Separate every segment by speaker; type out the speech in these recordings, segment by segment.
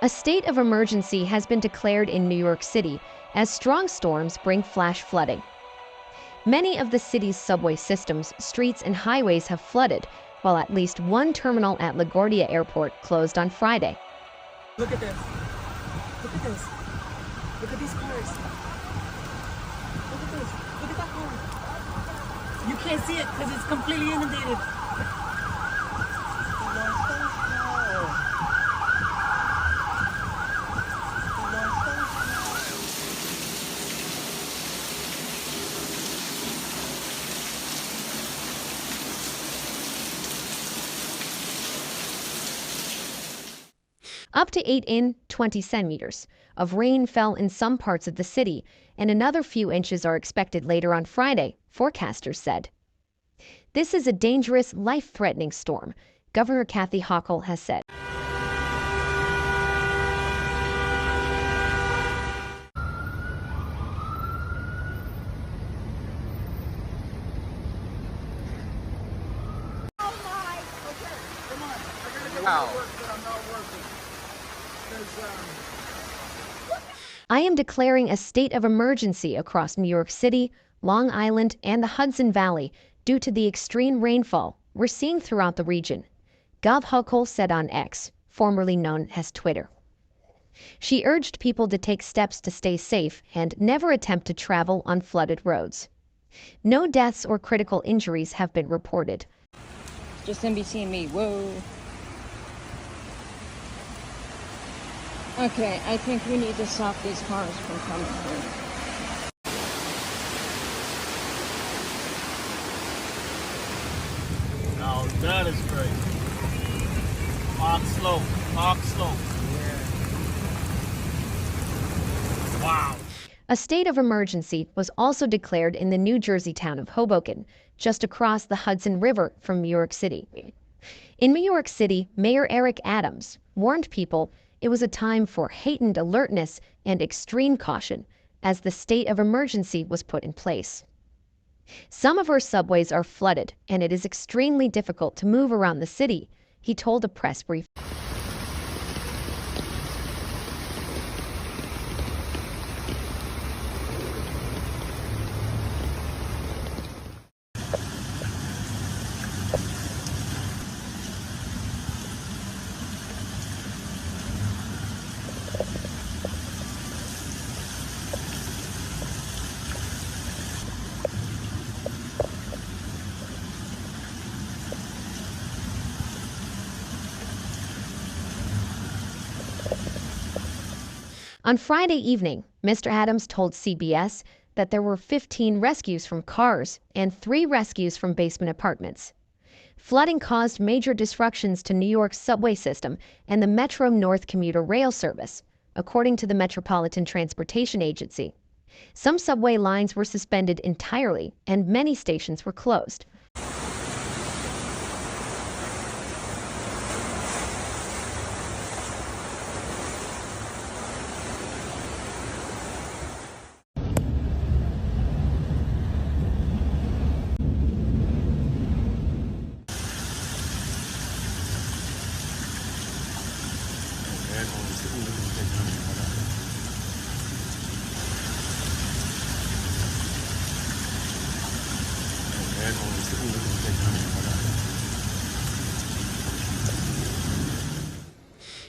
Speaker 1: A state of emergency has been declared in New York City as strong storms bring flash flooding. Many of the city's subway systems, streets, and highways have flooded, while at least one terminal at LaGuardia Airport closed on Friday.
Speaker 2: Look at this. Look at this. Look at these cars. Look at this. Look at that car. You can't see it because it's completely inundated.
Speaker 1: Up to 8 in 20 centimeters of rain fell in some parts of the city, and another few inches are expected later on Friday, forecasters said. This is a dangerous, life-threatening storm, Governor Kathy Hochul has said. I am declaring a state of emergency across New York City, Long Island, and the Hudson Valley due to the extreme rainfall we're seeing throughout the region, Gov. Hochul said on X, formerly known as Twitter. She urged people to take steps to stay safe and never attempt to travel on flooded roads. No deaths or critical injuries have been reported.
Speaker 3: Just NBC and me, whoa. Okay, I think we need to stop these cars from coming through.
Speaker 4: Now that is great. Mark slope, mark slope. Yeah. Wow.
Speaker 1: A state of emergency was also declared in the New Jersey town of Hoboken, just across the Hudson River from New York City. In New York City, Mayor Eric Adams warned people it was a time for heightened alertness and extreme caution as the state of emergency was put in place. Some of our subways are flooded, and it is extremely difficult to move around the city, he told a press briefing. On Friday evening, Mr. Adams told CBS that there were 15 rescues from cars and 3 rescues from basement apartments. Flooding caused major disruptions to New York's subway system and the Metro North commuter rail service, according to the Metropolitan Transportation Agency. Some subway lines were suspended entirely, and many stations were closed.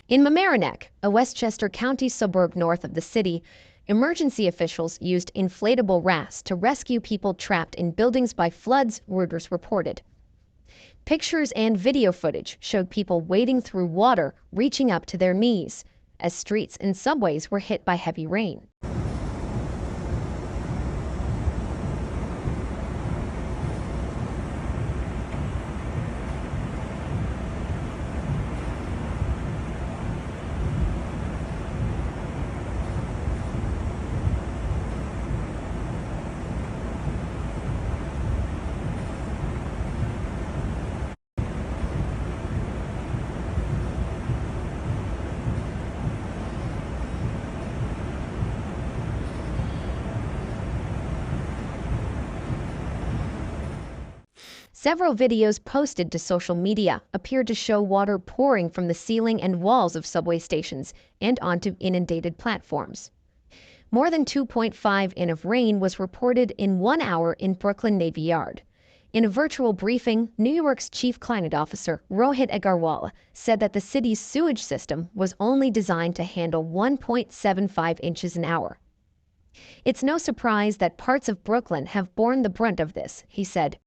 Speaker 1: In Mamaroneck, a Westchester County suburb north of the city, emergency officials used inflatable rafts to rescue people trapped in buildings by floods, Reuters reported. Pictures and video footage showed people wading through water reaching up to their knees as streets and subways were hit by heavy rain. Several videos posted to social media appeared to show water pouring from the ceiling and walls of subway stations and onto inundated platforms. More than 2.5 inches of rain was reported in 1 hour in Brooklyn Navy Yard. In a virtual briefing, New York's chief climate officer, Rohit Agarwal, said that the city's sewage system was only designed to handle 1.75 inches an hour. It's no surprise that parts of Brooklyn have borne the brunt of this, he said.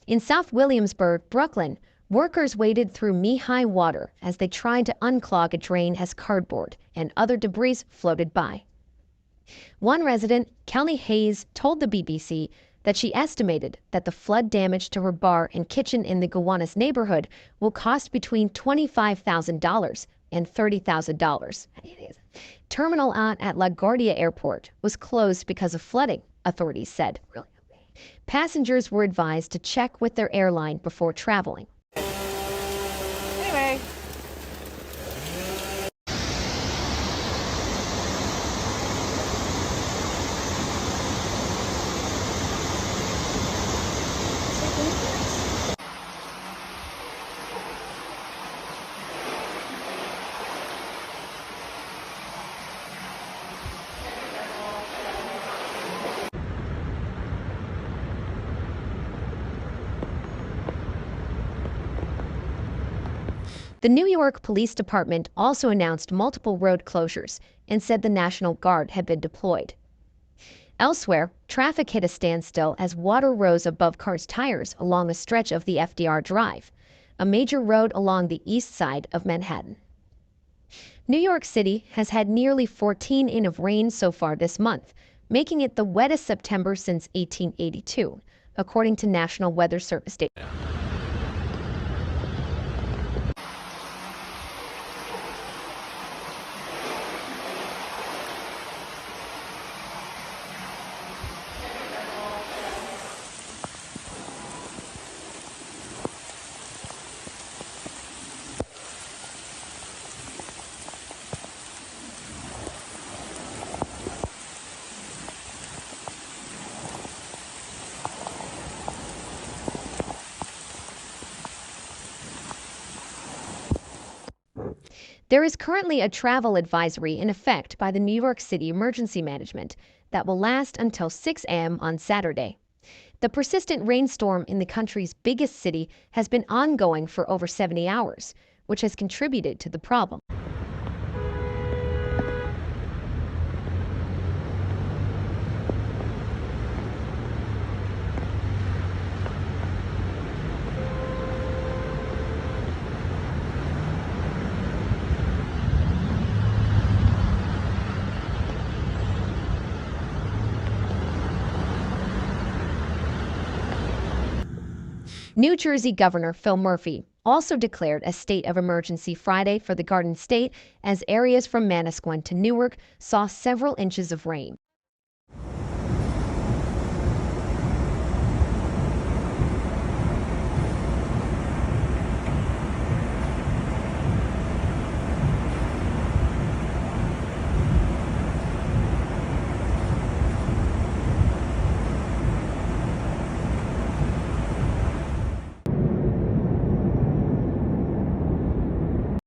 Speaker 1: In South Williamsburg, Brooklyn, workers waded through knee-high water as they tried to unclog a drain as cardboard and other debris floated by. One resident, Kelly Hayes, told the BBC that she estimated that the flood damage to her bar and kitchen in the Gowanus neighborhood will cost between $25,000 and $30,000. Terminal at LaGuardia Airport was closed because of flooding, authorities said. Passengers were advised to check with their airline before traveling.
Speaker 2: Anyway.
Speaker 1: The New York Police Department also announced multiple road closures and said the National Guard had been deployed. Elsewhere, traffic hit a standstill as water rose above cars' tires along a stretch of the FDR Drive, a major road along the east side of Manhattan. New York City has had nearly 14 inches of rain so far this month, making it the wettest September since 1882, according to National Weather Service data. There is currently a travel advisory in effect by the New York City Emergency Management that will last until 6 a.m. on Saturday. The persistent rainstorm in the country's biggest city has been ongoing for over 70 hours, which has contributed to the problem. New Jersey Governor Phil Murphy also declared a state of emergency Friday for the Garden State as areas from Manasquan to Newark saw several inches of rain.